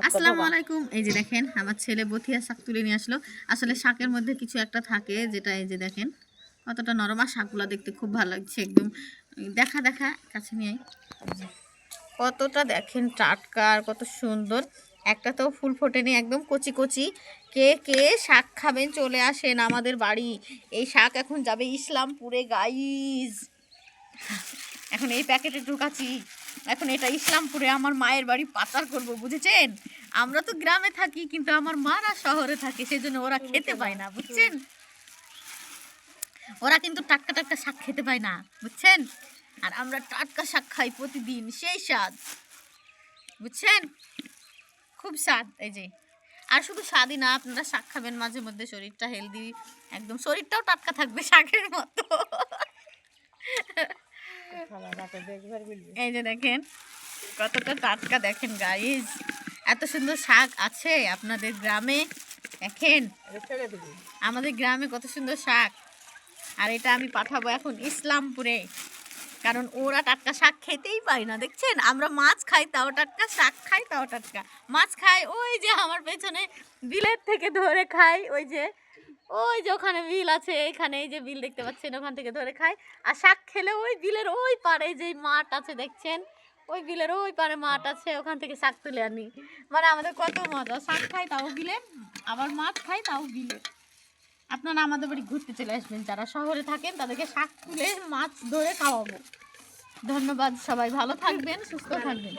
আসসালামু আলাইকুম। এই যে দেখেন আমার ছেলে বথিয়া শাক তুলে নিয়ে আসলো। আসলে শাকের মধ্যে কিছু একটা থাকে যেটা এই যে দেখেন কতটা নরম, আর শাকগুলো দেখতে খুব ভালো লাগছে একদম। দেখা দেখা কাছে নিয়ে কতটা দেখেন টাটকা আর কত সুন্দর। একটা তো ফুল ফোটেনি, একদম কচি কচি। কে কে শাক খাবেন চলে আসেন আমাদের বাড়ি। এই শাক এখন যাবে ইসলামপুরে গাইজ। এখন এই প্যাকেটে ঢুকাচ্ছি, এখন এটা ইসলামপুরে আমার মায়ের বাড়ি পাচার করব, বুঝেছেন? আমরা তো গ্রামে থাকি কিন্তু আমার মারা শহরে থাকে, সেই জন্য ওরা খেতে পায় না, বুঝছেন? ওরা কিন্তু টাটকা টাটকা শাক খেতে পায় না, বুঝছেন? আর আমরা টাটকা শাক খাই প্রতিদিন, সেই স্বাদ, বুঝছেন? খুব স্বাদ। এই যে, আর শুধু স্বাদই না, আপনারা শাক খাবেন মাঝে মধ্যে, শরীরটা হেলদি, একদম শরীরটাও টাটকা থাকবে শাকের মতো। এই যে দেখেন কতটা টাটকা, দেখেন গাইজ। এত সুন্দর শাক আছে আপনাদের গ্রামে, দেখেন আমাদের গ্রামে কত সুন্দর শাক। আর এটা আমি পাঠাবো এখন ইসলামপুরে, কারণ ওরা টাটকা শাক খেতেই পায় না, দেখছেন? আমরা মাছ খাই তাও টাটকা, শাক খাই তাও টাটকা। মাছ খাই ওই যে আমার পেছনে বিলের থেকে ধরে খাই, ওই যে ওখানে বিল আছে, এখানে এই যে বিল দেখতে পাচ্ছেন, ওখান থেকে ধরে খাই। আর শাক খেলে ওই বিলের ওই পারে যে মাঠ আছে দেখছেন, ওই বিলের ওই পারে মাঠ আছে, ওখান থেকে শাক তুলে আনি। মানে আমাদের কত মজা, শাক খাই তাও বিলে, আবার মাছ খাই তাও বিলে। আপনারা আমাদের বাড়ি ঘুরতে চলে আসবেন, যারা শহরে থাকেন তাদেরকে শাক তুলে মাছ ধরে খাওয়াবো। ধন্যবাদ, সবাই ভালো থাকবেন, সুস্থ থাকবেন।